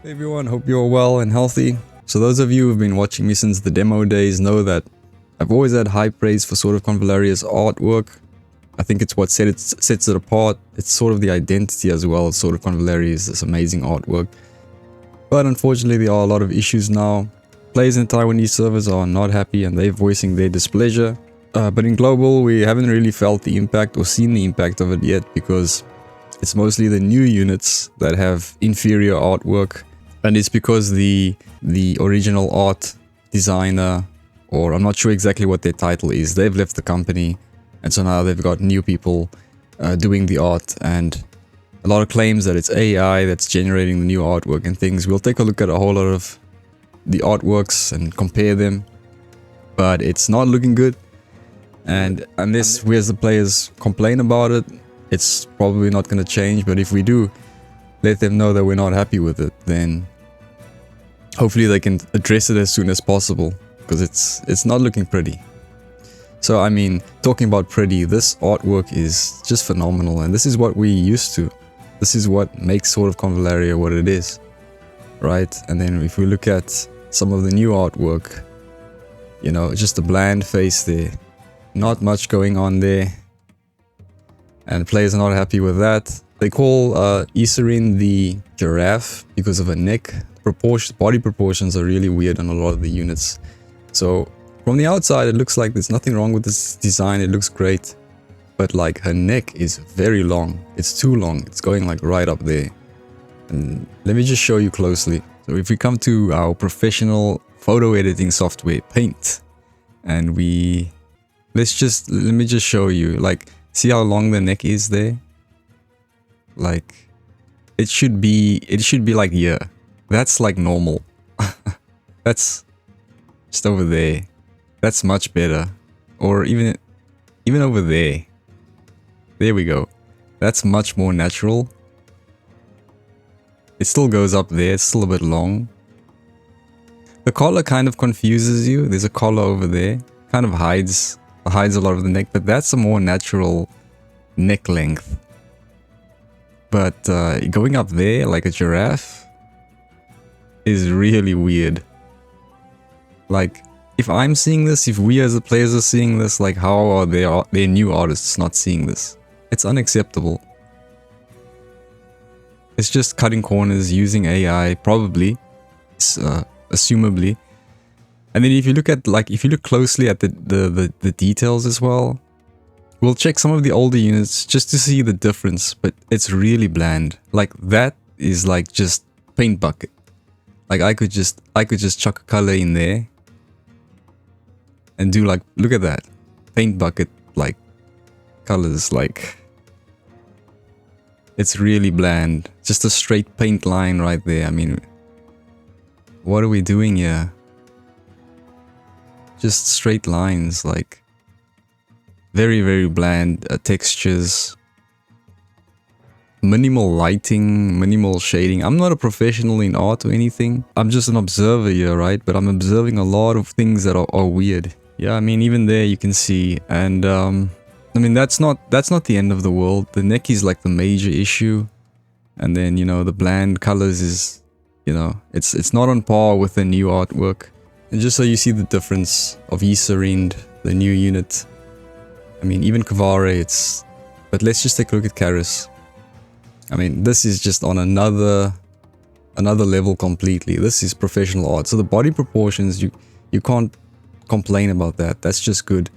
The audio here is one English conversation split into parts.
Hey everyone, hope you're well and healthy. So those of you who've been watching me since the demo days know that I've always had high praise for Sword of Convallaria's artwork. I think it's what sets it apart. It's sort of the identity as well. Sword of Convallaria is this amazing artwork. But unfortunately there are a lot of issues now. Players in Taiwanese servers are not happy and they're voicing their displeasure. But in global we haven't really felt the impact or seen the impact of it yet because it's mostly the new units that have inferior artwork. And it's because the original art designer, or I'm not sure exactly what their title is, they've left the company. And so now they've got new people doing the art, and a lot of claims that it's AI that's generating the new artwork and things. We'll take a look at a whole lot of the artworks and compare them. But it's not looking good. And unless we as the players complain about it, it's probably not going to change. But if we do let them know that we're not happy with it, then hopefully they can address it as soon as possible, because it's not looking pretty. So I mean, talking about pretty, this artwork is just phenomenal, and this is what we used to. This is what makes Sword of Convallaria what it is, right? And then if we look at some of the new artwork, you know, just a bland face there, not much going on there, and players are not happy with that. They call Isarin the giraffe because of a neck. Body proportions are really weird on a lot of the units. So from the outside it looks like there's nothing wrong with this design, it looks great. But like her neck is very long, it's too long, it's going like right up there. And let me just show you closely. So if we come to our professional photo editing software, Paint, and let me just show you, like, see how long the neck is there? Like, it should be like here. That's like normal. That's just over there. That's much better. Or even over there. There we go. That's much more natural. It still goes up there. It's still a bit long. The collar kind of confuses you. There's a collar over there. Kind of hides a lot of the neck, but that's a more natural neck length. But going up there like a giraffe is really weird. Like, if I'm seeing this, if we as the players are seeing this, like, how are their new artists not seeing this? It's unacceptable. It's just cutting corners using AI, probably, assumably. And then if you look at, like, if you look closely at the details as well, we'll check some of the older units just to see the difference, but it's really bland. Like, that is like just paint bucket. Like, I could just chuck a color in there and do, like, look at that, paint bucket like colors. Like, it's really bland, just a straight paint line right there. I mean, what are we doing here? Just straight lines, like, very, very bland textures. Minimal lighting, minimal shading. I'm not a professional in art or anything. I'm just an observer here, right? But I'm observing a lot of things that are weird. Yeah, I mean, even there you can see. And I mean, that's not the end of the world. The neck is like the major issue. And then, you know, the bland colors is, you know, it's not on par with the new artwork. And just so you see the difference of Isarin, the new unit. I mean, even Kavare, it's... But let's just take a look at Karis. I mean, this is just on another level completely. This is professional art. So the body proportions, you can't complain about that. That's just good.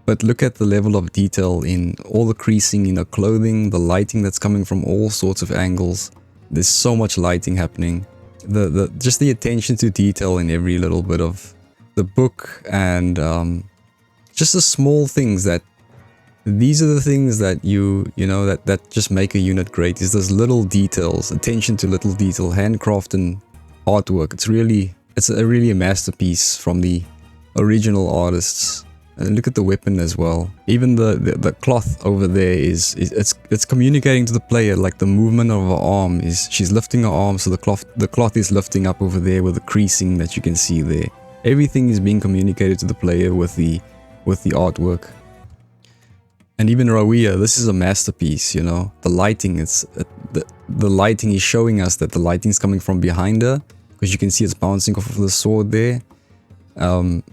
But look at the level of detail in all the creasing in the clothing, the lighting that's coming from all sorts of angles. There's so much lighting happening. Just the attention to detail in every little bit of the book, and just the small things that... These are the things that you know, that just make a unit great, is those little details, attention to little detail, handcrafted artwork. It's really a masterpiece from the original artists. And look at the weapon as well. Even the cloth over there it's communicating to the player, like the movement of her arm is, she's lifting her arm, so the cloth is lifting up over there with the creasing that you can see there. Everything is being communicated to the player with the artwork. And even Rawia, this is a masterpiece, you know. The lighting, the lighting is showing us that the lighting is coming from behind her, because you can see it's bouncing off of the sword there.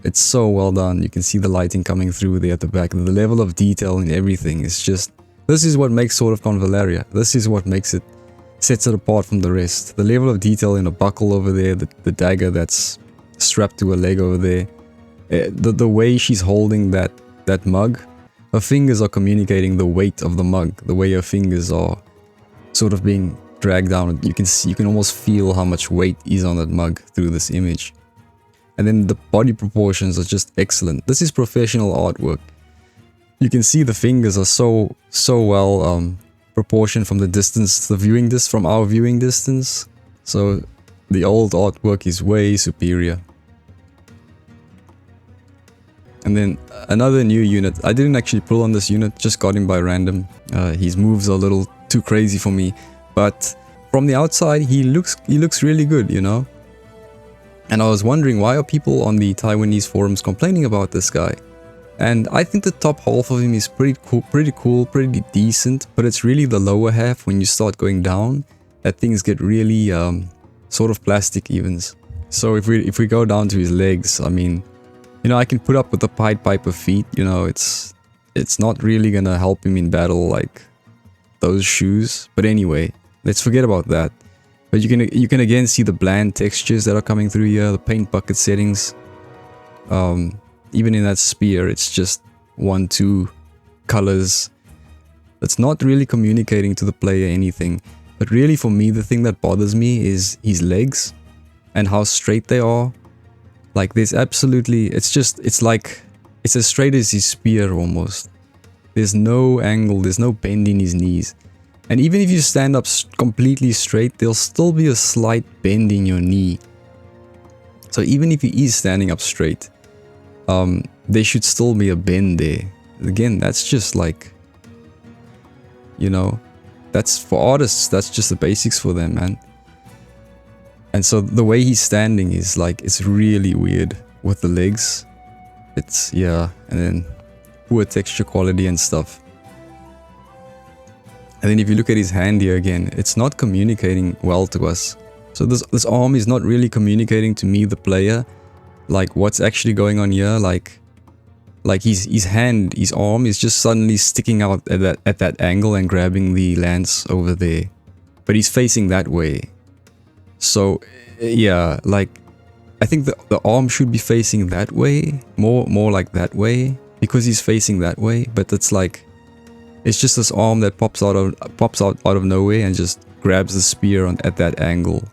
It's so well done. You can see the lighting coming through there at the back. The level of detail and everything is just... This is what makes Sword of Convallaria. This is what makes it... sets it apart from the rest. The level of detail in a buckle over there, the dagger that's strapped to her leg over there. The way she's holding that mug. Her fingers are communicating the weight of the mug. The way her fingers are sort of being dragged down. You can almost feel how much weight is on that mug through this image. And then the body proportions are just excellent. This is professional artwork. You can see the fingers are so well proportioned from the distance, from our viewing distance. So the old artwork is way superior. And then another new unit. I didn't actually pull on this unit, just got him by random. His moves are a little too crazy for me, but from the outside he looks really good, you know. And I was wondering, why are people on the Taiwanese forums complaining about this guy? And I think the top half of him is pretty cool, pretty decent, but it's really the lower half when you start going down that things get really sort of plastic evens. So if we go down to his legs, I mean, you know, I can put up with the Pied Piper feet, you know, it's not really gonna help him in battle like those shoes. But anyway, let's forget about that. But you can again see the bland textures that are coming through here, the paint bucket settings. Even in that spear, it's just 1-2 colors. That's not really communicating to the player anything. But really for me, the thing that bothers me is his legs and how straight they are. Like there's absolutely, it's as straight as his spear almost. There's no angle, there's no bend in his knees. And even if you stand up completely straight, there'll still be a slight bend in your knee. So even if he is standing up straight, there should still be a bend there. Again, that's just like, you know, that's for artists, that's just the basics for them, man. And so the way he's standing is like, it's really weird with the legs. It's, yeah, and then poor texture quality and stuff. And then if you look at his hand here again, it's not communicating well to us. So this arm is not really communicating to me, the player, like what's actually going on here. Like his arm is just suddenly sticking out at that angle and grabbing the lance over there. But he's facing that way. So yeah, like I think the arm should be facing that way, more like that way, because he's facing that way. But it's like, it's just this arm that pops out of nowhere and just grabs the spear at that angle.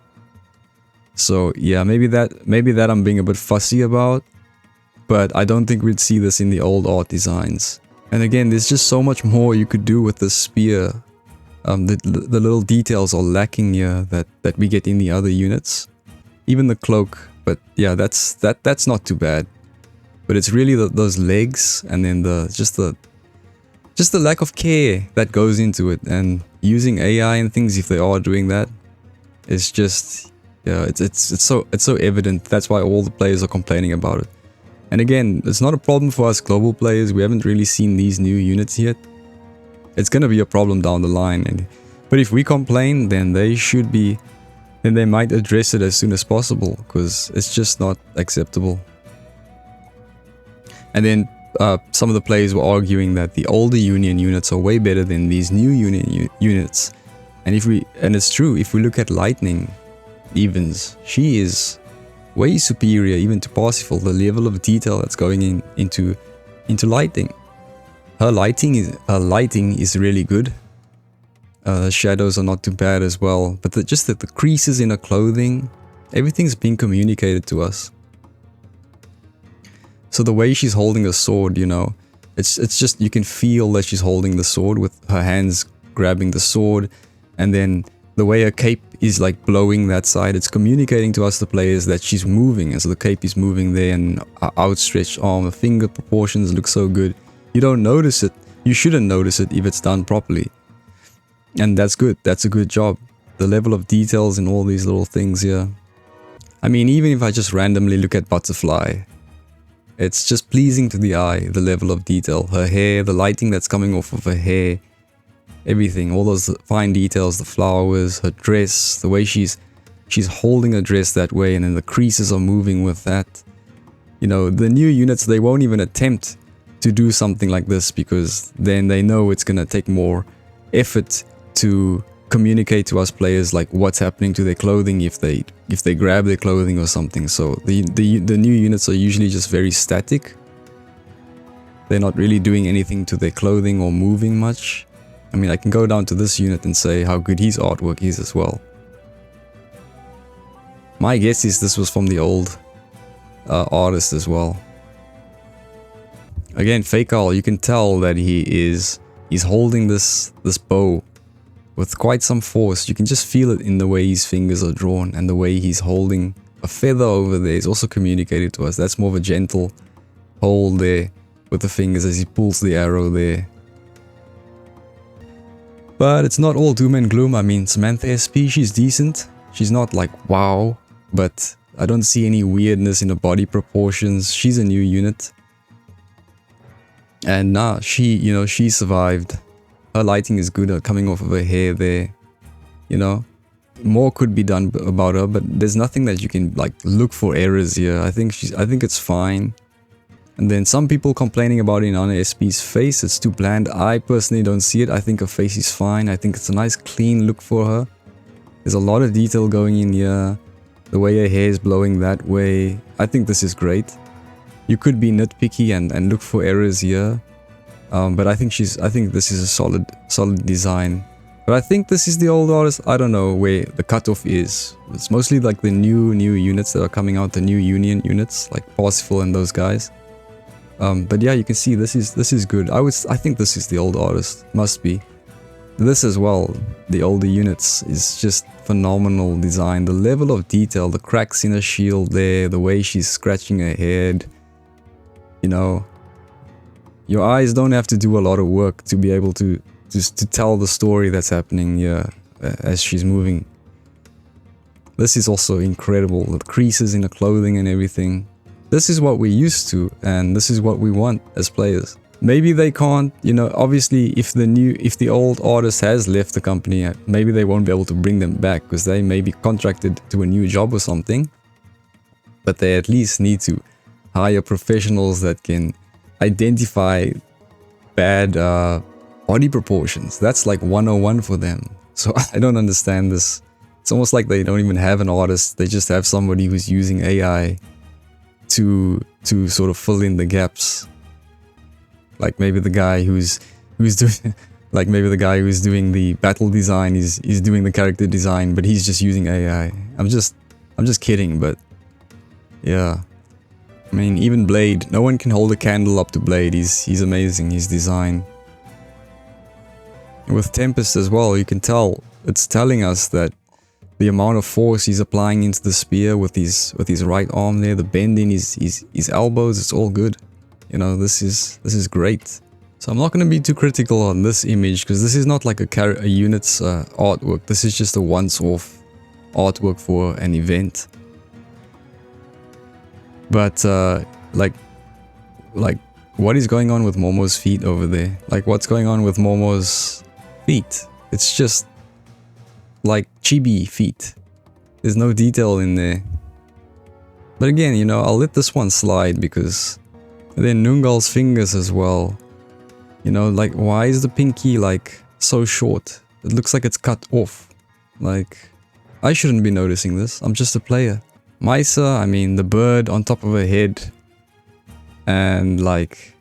So yeah, maybe that I'm being a bit fussy about, but I don't think we'd see this in the old art designs. And again, there's just so much more you could do with the spear. The little details are lacking here that we get in the other units. Even the cloak, but yeah, that's not too bad. But it's really those legs and then just the lack of care that goes into it, and using AI and things if they are doing that. It's just, yeah, it's so evident. That's why all the players are complaining about it. And again, it's not a problem for us global players. We haven't really seen these new units yet. It's gonna be a problem down the line. But if we complain, then they might address it as soon as possible, because it's just not acceptable. And then some of the players were arguing that the older Union units are way better than these new Union units. And it's true, if we look at Lightning Evans, she is way superior even to Parsifal. The level of detail that's going into lighting. Her lighting is really good. The shadows are not too bad as well, but just the creases in her clothing, everything's being communicated to us. So the way she's holding a sword, you know, it's just, you can feel that she's holding the sword with her hands grabbing the sword, and then the way her cape is like blowing that side, it's communicating to us, the players, that she's moving, and so the cape is moving there, and her outstretched arm, the finger proportions look so good. You don't notice it. You shouldn't notice it if it's done properly. And that's good. That's a good job. The level of details in all these little things here. I mean, even if I just randomly look at Butterfly, it's just pleasing to the eye, the level of detail. Her hair, the lighting that's coming off of her hair. everything, all those fine details, the flowers, her dress, the way she's holding her dress that way, and then the creases are moving with that. You know, the new units, they won't even attempt to do something like this because then they know it's gonna take more effort to communicate to us players like what's happening to their clothing if they grab their clothing or something. So the new units are usually just very static. They're not really doing anything to their clothing or moving much. I mean, I can go down to this unit and say how good his artwork is as well. My guess is this was from the old artist as well. Again, Feikal, you can tell that he's holding this bow with quite some force. You can just feel it in the way his fingers are drawn and the way he's holding a feather over there. Is also communicated to us. That's more of a gentle hold there with the fingers as he pulls the arrow there. But it's not all doom and gloom. I mean, Samantha SP, she's decent. She's not like wow, but I don't see any weirdness in her body proportions. She's a new unit. And nah, she survived. Her lighting is good, coming off of her hair there. You know, more could be done about her, but there's nothing that you can like look for errors here. I think it's fine. And then some people complaining about it in Honor SP's face. It's too bland. I personally don't see it. I think her face is fine. I think it's a nice clean look for her. There's a lot of detail going in here. The way her hair is blowing that way. I think this is great. You could be nitpicky and look for errors here. But I think this is a solid design. But I think this is the old artist. I don't know where the cutoff is. It's mostly like the new units that are coming out, the new Union units, like Parsifal and those guys. But yeah, you can see this is good. I think this is the old artist. Must be. This as well, the older units, is just phenomenal design. The level of detail, the cracks in her shield there, the way she's scratching her head. You know, your eyes don't have to do a lot of work to be able to tell the story that's happening here as she's moving. This is also incredible. The creases in the clothing and everything. This is what we're used to, and this is what we want as players. Maybe they can't, you know, obviously if the old artist has left the company, maybe they won't be able to bring them back because they may be contracted to a new job or something. But they at least need to hire professionals that can identify bad body proportions. That's like 101 for them. So I don't understand this. It's almost like they don't even have an artist. They just have somebody who's using AI to sort of fill in the gaps. Like maybe the guy who's doing like maybe the guy who's doing the battle design is doing the character design, but he's just using AI. I'm just kidding, but yeah. I mean, even Blade, no one can hold a candle up to Blade. He's amazing, his design. And with Tempest as well, you can tell it's telling us that the amount of force he's applying into the spear with his right arm there, the bend in his elbows, it's all good. You know, this is great. So I'm not going to be too critical on this image because this is not like a unit's artwork. This is just a once-off artwork for an event. But like what is going on with Momo's feet over there? Like what's going on with Momo's feet? It's just like chibi feet. There's no detail in there. But again, you know, I'll let this one slide because then Nungal's fingers as well. You know, like why is the pinky like so short? It looks like it's cut off. Like I shouldn't be noticing this. I'm just a player. Misa, I mean the bird on top of her head. And like,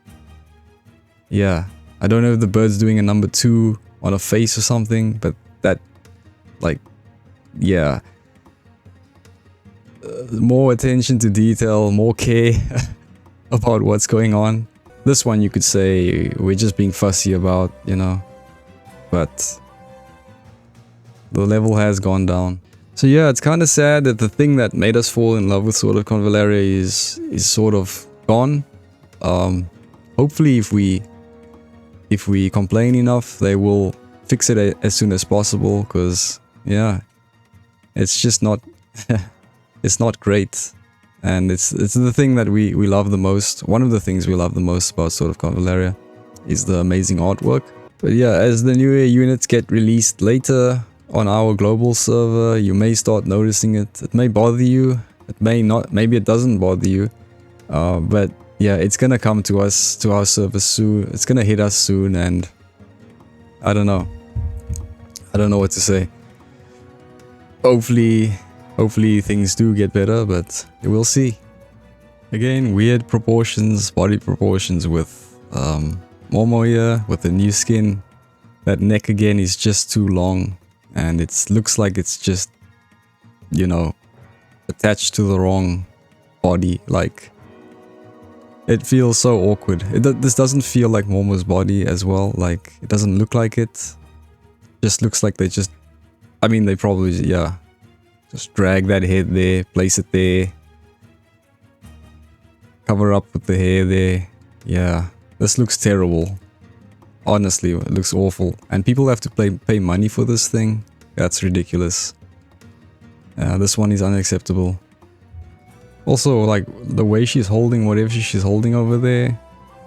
yeah, I don't know if the bird's doing a number 2 on a face or something, but that, like, yeah. More attention to detail, more care about what's going on. This one you could say we're just being fussy about, you know, but the level has gone down. So yeah, it's kind of sad that the thing that made us fall in love with Sword of Convallaria is sort of gone. Hopefully if we complain enough, they will fix it as soon as possible, because yeah, it's just not it's not great. And it's the thing that we love the most. One of the things we love the most about Sword of Convallaria is the amazing artwork. But yeah, as the newer units get released later on our global server, you may start noticing it. It may bother you, it may not, maybe it doesn't bother you. But yeah, it's gonna come to us, to our server soon. It's gonna hit us soon, and I don't know. I don't know what to say. Hopefully things do get better, but we'll see. Again, weird proportions, body proportions with Momo here, with the new skin. That neck again is just too long, and it looks like it's just, you know, attached to the wrong body. Like, it feels so awkward. This doesn't feel like Momo's body as well. Like, it doesn't look like it. Just looks like they just, I mean, they probably, yeah, just drag that head there, place it there, cover up with the hair there. Yeah, this looks terrible. Honestly, it looks awful. And people have to pay money for this thing. That's ridiculous. This one is unacceptable. Also, like, the way she's holding whatever she's holding over there,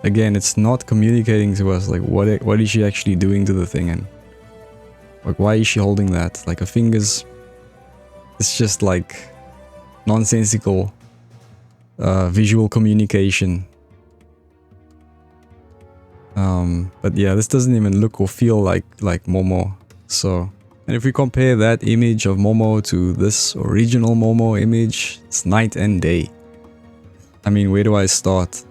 again, it's not communicating to us, like, what is she actually doing to the thing, and like, why is she holding that? Like, her fingers, it's just like nonsensical visual communication. But yeah, this doesn't even look or feel like Momo. So, and if we compare that image of Momo to this original Momo image, it's night and day. I mean, where do I start?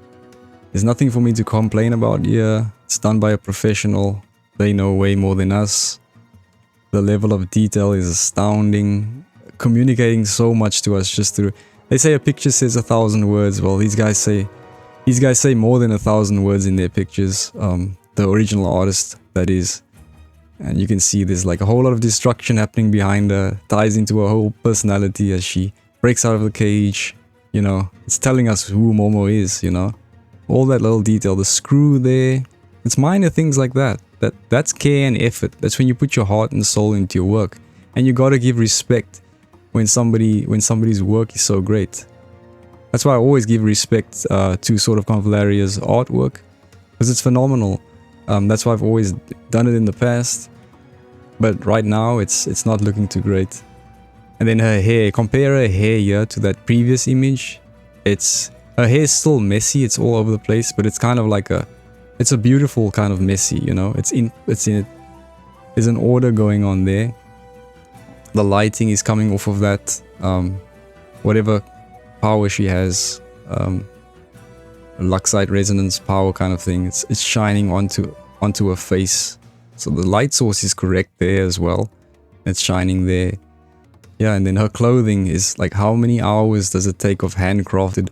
There's nothing for me to complain about here. It's done by a professional. They know way more than us. The level of detail is astounding. Communicating so much to us just through... They say a picture says 1,000 words. Well, these guys say more than 1,000 words in their pictures. The original artist, that is. And you can see there's like a whole lot of destruction happening behind her. Ties into her whole personality as she breaks out of the cage. You know, it's telling us who Momo is, you know. All that little detail. The screw there. It's minor things like that. That's care and effort. That's when you put your heart and soul into your work. And you gotta give respect when somebody's work is so great. That's why I always give respect to Sword of Convallaria's artwork, because it's phenomenal. That's why I've always done it in the past. But right now, it's not looking too great. And then her hair. Compare her hair here to that previous image. Her hair is still messy. It's all over the place, but it's kind of like it's a beautiful kind of messy, you know. There's an order going on there. The lighting is coming off of that, whatever power she has, Luxite resonance power kind of thing. It's shining onto her face. So the light source is correct there as well. It's shining there. Yeah, and then her clothing is like, how many hours does it take of handcrafted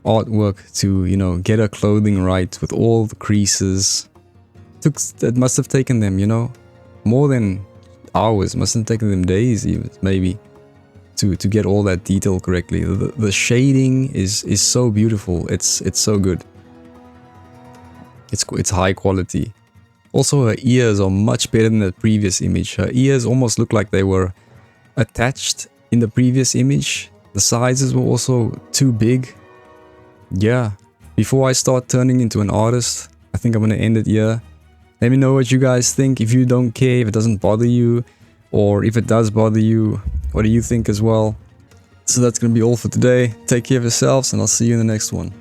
artwork to, you know, get her clothing right with all the creases? It must have taken them, you know, more than hours. Must have taken them days even, maybe, to get all that detail correctly. The shading is so beautiful. It's so good. It's high quality. Also, her ears are much better than the previous image. Her ears almost look like they were attached in the previous image. The sizes were also too big. Yeah, before I start turning into an artist, I think I'm gonna end it here. Let me know what you guys think. If you don't care, if it doesn't bother you, or if it does bother you, what do you think as well? So that's gonna be all for today. Take care of yourselves, and I'll see you in the next one.